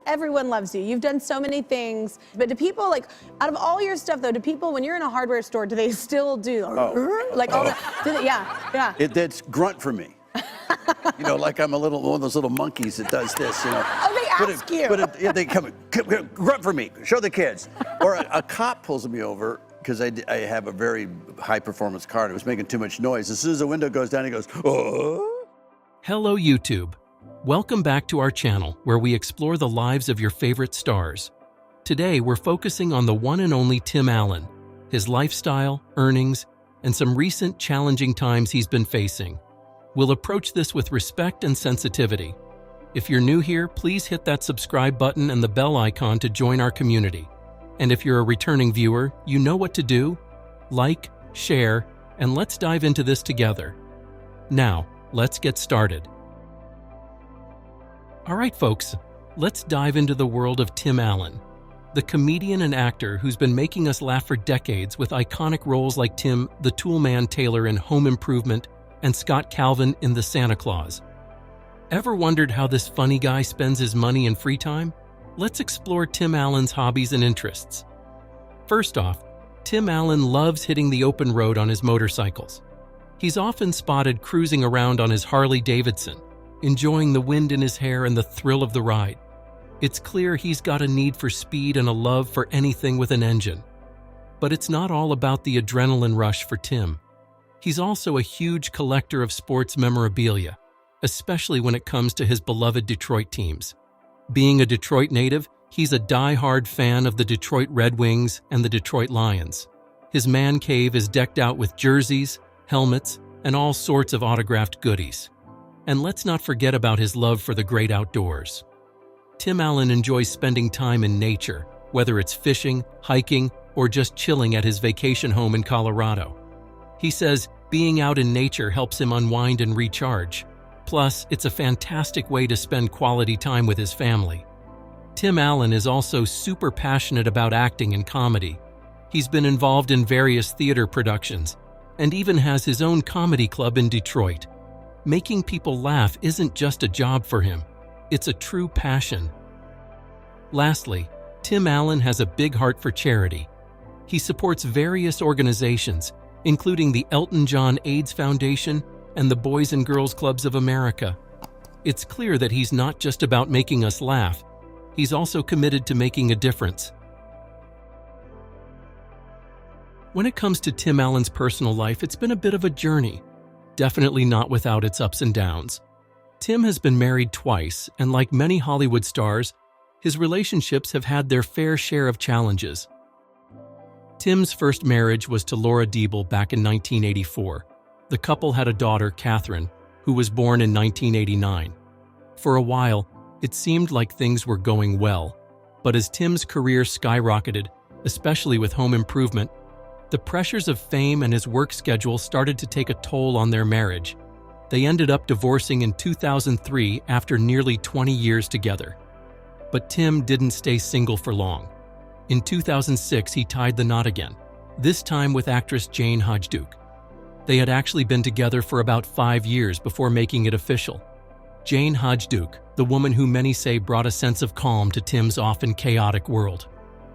Everyone loves you. You've done so many things. But do people, like, out of all your stuff, though, do people, when you're in a hardware store, do they still do, like, all the, yeah. It's grunt for me. You know, like I'm one of those little monkeys that does this, you know. Oh, they ask you. Yeah, they come, grunt for me, show the kids. Or a cop pulls me over because I have a very high-performance car and it was making too much noise. As soon as the window goes down, he goes, oh. Hello, YouTube. Welcome back to our channel, where we explore the lives of your favorite stars. Today, we're focusing on the one and only Tim Allen, his lifestyle, earnings, and some recent challenging times he's been facing. We'll approach this with respect and sensitivity. If you're new here, please hit that subscribe button and the bell icon to join our community. And if you're a returning viewer, you know what to do. Like, share, and let's dive into this together. Now, let's get started. All right, folks, let's dive into the world of Tim Allen, the comedian and actor who's been making us laugh for decades with iconic roles like Tim the Toolman Taylor in Home Improvement and Scott Calvin in The Santa Claus. Ever wondered how this funny guy spends his money and free time? Let's explore Tim Allen's hobbies and interests. First off, Tim Allen loves hitting the open road on his motorcycles. He's often spotted cruising around on his Harley Davidson, enjoying the wind in his hair and the thrill of the ride. It's clear he's got a need for speed and a love for anything with an engine. But it's not all about the adrenaline rush for Tim. He's also a huge collector of sports memorabilia, especially when it comes to his beloved Detroit teams. Being a Detroit native, he's a die-hard fan of the Detroit Red Wings and the Detroit Lions. His man cave is decked out with jerseys, helmets, and all sorts of autographed goodies. And let's not forget about his love for the great outdoors. Tim Allen enjoys spending time in nature, whether it's fishing, hiking, or just chilling at his vacation home in Colorado. He says being out in nature helps him unwind and recharge. Plus, it's a fantastic way to spend quality time with his family. Tim Allen is also super passionate about acting and comedy. He's been involved in various theater productions and even has his own comedy club in Detroit. Making people laugh isn't just a job for him, it's a true passion. Lastly, Tim Allen has a big heart for charity. He supports various organizations, including the Elton John AIDS Foundation and the Boys and Girls Clubs of America. It's clear that he's not just about making us laugh, he's also committed to making a difference. When it comes to Tim Allen's personal life, it's been a bit of a journey. Definitely not without its ups and downs. Tim has been married twice, and like many Hollywood stars, his relationships have had their fair share of challenges. Tim's first marriage was to Laura Diebel back in 1984. The couple had a daughter, Catherine, who was born in 1989. For a while, it seemed like things were going well, but as Tim's career skyrocketed, especially with Home Improvement, the pressures of fame and his work schedule started to take a toll on their marriage. They ended up divorcing in 2003 after nearly 20 years together. But Tim didn't stay single for long. In 2006, he tied the knot again, this time with actress Jane Hodgduke. They had actually been together for about 5 years before making it official. Jane Hodgduke, the woman who many say brought a sense of calm to Tim's often chaotic world.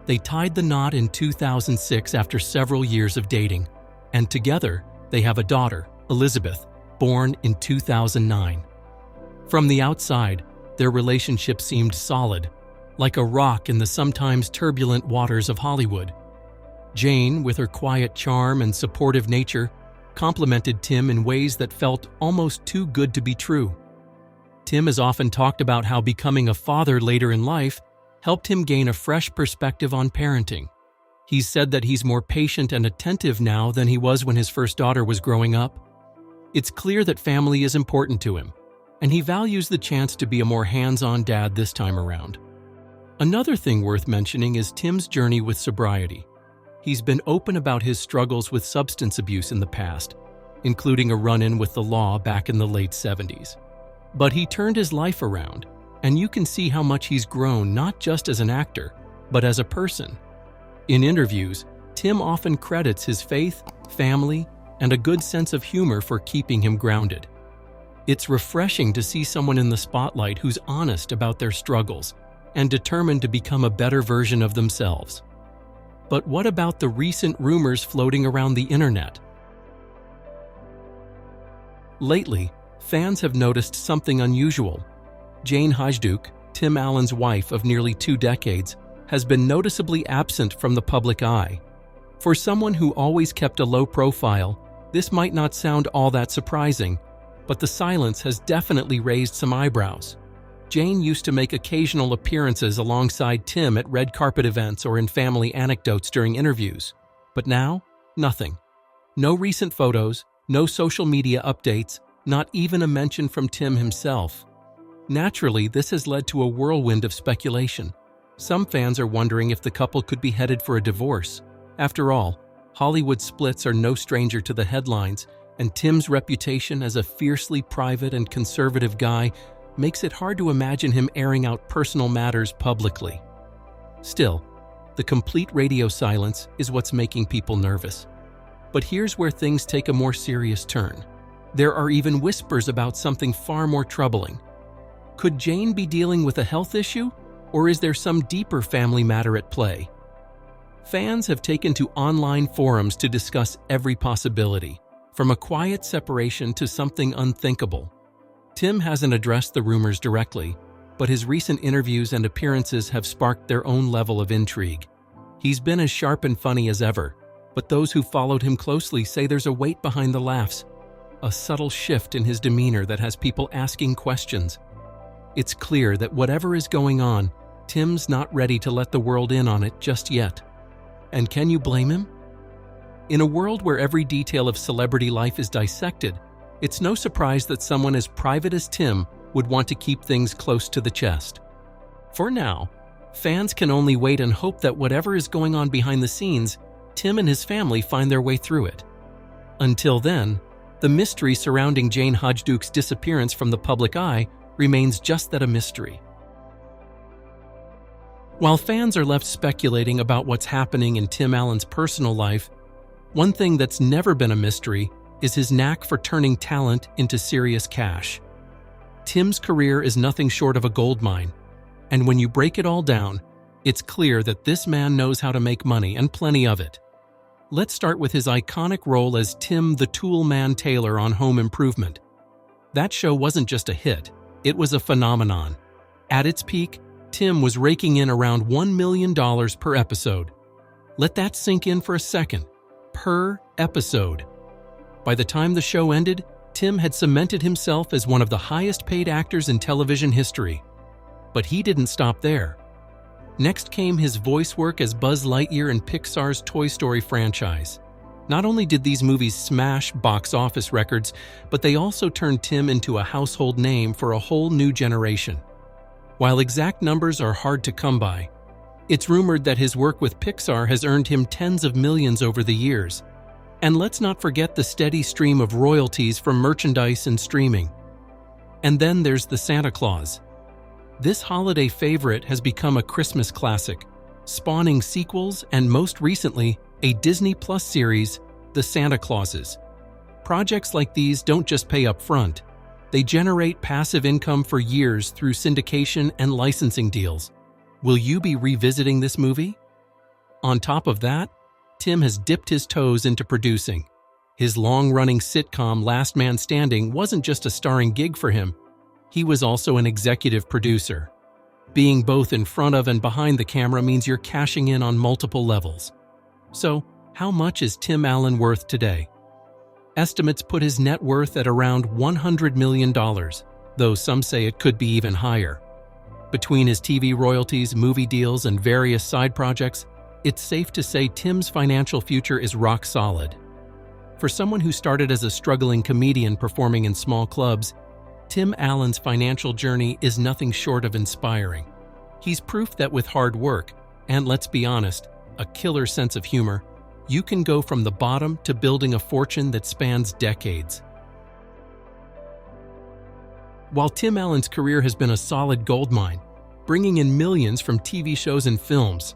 They tied the knot in 2006 after several years of dating, and together they have a daughter, Elizabeth, born in 2009. From the outside, their relationship seemed solid, like a rock in the sometimes turbulent waters of Hollywood. Jane, with her quiet charm and supportive nature, complimented Tim in ways that felt almost too good to be true. Tim has often talked about how becoming a father later in life helped him gain a fresh perspective on parenting. He's said that he's more patient and attentive now than he was when his first daughter was growing up. It's clear that family is important to him, and he values the chance to be a more hands-on dad this time around. Another thing worth mentioning is Tim's journey with sobriety. He's been open about his struggles with substance abuse in the past, including a run-in with the law back in the late 70s. But he turned his life around, and you can see how much he's grown not just as an actor, but as a person. In interviews, Tim often credits his faith, family, and a good sense of humor for keeping him grounded. It's refreshing to see someone in the spotlight who's honest about their struggles and determined to become a better version of themselves. But what about the recent rumors floating around the internet? Lately, fans have noticed something unusual. Jane Hajduke, Tim Allen's wife of nearly 2 decades, has been noticeably absent from the public eye. For someone who always kept a low profile, this might not sound all that surprising, but the silence has definitely raised some eyebrows. Jane used to make occasional appearances alongside Tim at red carpet events or in family anecdotes during interviews. But now, nothing. No recent photos, no social media updates, not even a mention from Tim himself. Naturally, this has led to a whirlwind of speculation. Some fans are wondering if the couple could be headed for a divorce. After all, Hollywood splits are no stranger to the headlines, and Tim's reputation as a fiercely private and conservative guy makes it hard to imagine him airing out personal matters publicly. Still, the complete radio silence is what's making people nervous. But here's where things take a more serious turn. There are even whispers about something far more troubling. Could Jane be dealing with a health issue, or is there some deeper family matter at play? Fans have taken to online forums to discuss every possibility, from a quiet separation to something unthinkable. Tim hasn't addressed the rumors directly, but his recent interviews and appearances have sparked their own level of intrigue. He's been as sharp and funny as ever, but those who followed him closely say there's a weight behind the laughs, a subtle shift in his demeanor that has people asking questions. It's clear that whatever is going on, Tim's not ready to let the world in on it just yet. And can you blame him? In a world where every detail of celebrity life is dissected, it's no surprise that someone as private as Tim would want to keep things close to the chest. For now, fans can only wait and hope that whatever is going on behind the scenes, Tim and his family find their way through it. Until then, the mystery surrounding Jane Hajduke's disappearance from the public eye remains just that, a mystery. While fans are left speculating about what's happening in Tim Allen's personal life, one thing that's never been a mystery is his knack for turning talent into serious cash. Tim's career is nothing short of a goldmine, and when you break it all down, it's clear that this man knows how to make money, and plenty of it. Let's start with his iconic role as Tim the Tool Man Taylor on Home Improvement. That show wasn't just a hit, it was a phenomenon. At its peak, Tim was raking in around $1 million per episode. Let that sink in for a second. Per episode. By the time the show ended, Tim had cemented himself as one of the highest-paid actors in television history. But he didn't stop there. Next came his voice work as Buzz Lightyear in Pixar's Toy Story franchise. Not only did these movies smash box office records, but they also turned Tim into a household name for a whole new generation. While exact numbers are hard to come by, it's rumored that his work with Pixar has earned him tens of millions over the years. And let's not forget the steady stream of royalties from merchandise and streaming. And then there's the Santa Claus. This holiday favorite has become a Christmas classic, spawning sequels and most recently, a Disney Plus series, The Santa Clauses. Projects like these don't just pay up front. They generate passive income for years through syndication and licensing deals. Will you be revisiting this movie? On top of that, Tim has dipped his toes into producing. His long-running sitcom Last Man Standing wasn't just a starring gig for him. He was also an executive producer. Being both in front of and behind the camera means you're cashing in on multiple levels. So, how much is Tim Allen worth today? Estimates put his net worth at around $100 million, though some say it could be even higher. Between his TV royalties, movie deals, and various side projects, it's safe to say Tim's financial future is rock solid. For someone who started as a struggling comedian performing in small clubs, Tim Allen's financial journey is nothing short of inspiring. He's proof that with hard work, and let's be honest, a killer sense of humor, you can go from the bottom to building a fortune that spans decades. While Tim Allen's career has been a solid goldmine, bringing in millions from TV shows and films,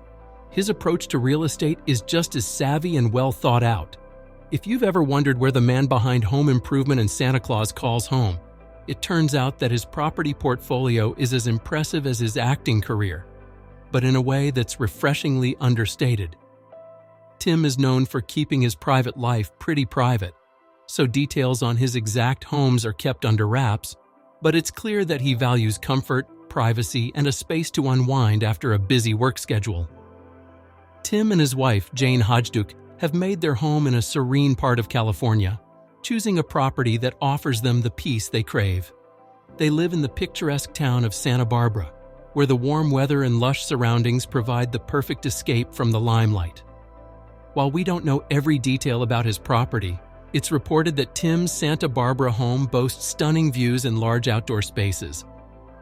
his approach to real estate is just as savvy and well thought out. If you've ever wondered where the man behind Home Improvement and Santa Claus calls home, it turns out that his property portfolio is as impressive as his acting career, but in a way that's refreshingly understated. Tim is known for keeping his private life pretty private, so details on his exact homes are kept under wraps, but it's clear that he values comfort, privacy, and a space to unwind after a busy work schedule. Tim and his wife, Jane Hodjduk, have made their home in a serene part of California, choosing a property that offers them the peace they crave. They live in the picturesque town of Santa Barbara, where the warm weather and lush surroundings provide the perfect escape from the limelight. While we don't know every detail about his property, it's reported that Tim's Santa Barbara home boasts stunning views and large outdoor spaces,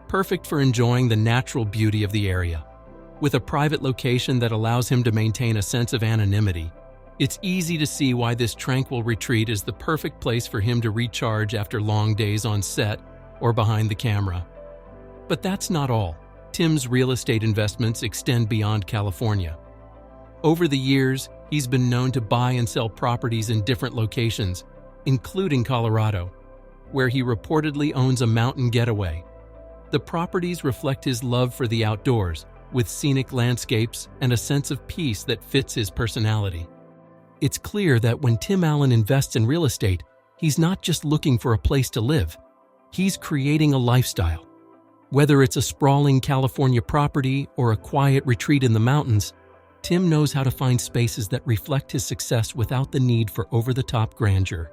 perfect for enjoying the natural beauty of the area. With a private location that allows him to maintain a sense of anonymity, it's easy to see why this tranquil retreat is the perfect place for him to recharge after long days on set or behind the camera. But that's not all. Tim's real estate investments extend beyond California. Over the years, he's been known to buy and sell properties in different locations, including Colorado, where he reportedly owns a mountain getaway. The properties reflect his love for the outdoors, with scenic landscapes and a sense of peace that fits his personality. It's clear that when Tim Allen invests in real estate, he's not just looking for a place to live. He's creating a lifestyle. Whether it's a sprawling California property or a quiet retreat in the mountains, Tim knows how to find spaces that reflect his success without the need for over-the-top grandeur.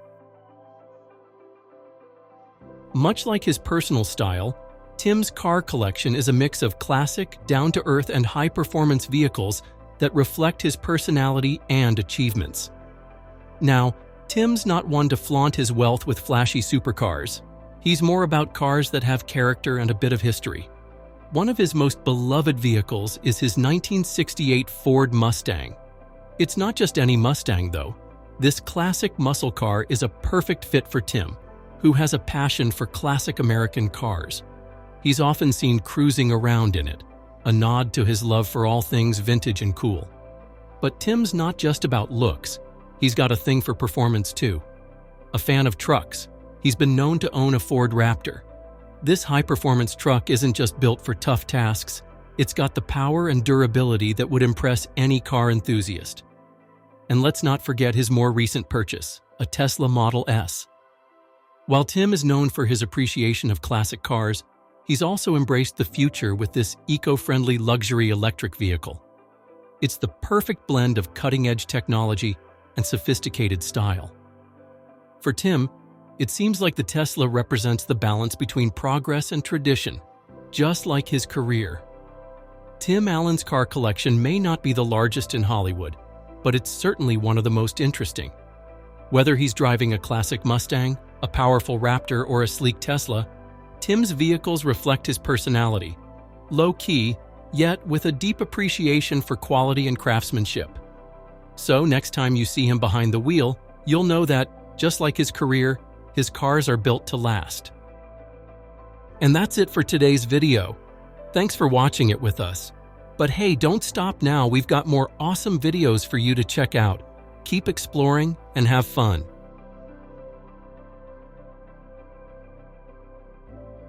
Much like his personal style, Tim's car collection is a mix of classic, down-to-earth, and high-performance vehicles that reflect his personality and achievements. Now, Tim's not one to flaunt his wealth with flashy supercars. He's more about cars that have character and a bit of history. One of his most beloved vehicles is his 1968 Ford Mustang. It's not just any Mustang, though. This classic muscle car is a perfect fit for Tim, who has a passion for classic American cars. He's often seen cruising around in it, a nod to his love for all things vintage and cool. But Tim's not just about looks. He's got a thing for performance, too. A fan of trucks, he's been known to own a Ford Raptor. This high-performance truck isn't just built for tough tasks, it's got the power and durability that would impress any car enthusiast. And let's not forget his more recent purchase, a Tesla Model S. While Tim is known for his appreciation of classic cars, he's also embraced the future with this eco-friendly luxury electric vehicle. It's the perfect blend of cutting-edge technology and sophisticated style. For Tim, it seems like the Tesla represents the balance between progress and tradition, just like his career. Tim Allen's car collection may not be the largest in Hollywood, but it's certainly one of the most interesting. Whether he's driving a classic Mustang, a powerful Raptor, or a sleek Tesla, Tim's vehicles reflect his personality, low-key, yet with a deep appreciation for quality and craftsmanship. So next time you see him behind the wheel, you'll know that, just like his career, his cars are built to last. And that's it for today's video. Thanks for watching it with us. But hey, don't stop now, we've got more awesome videos for you to check out. Keep exploring and have fun.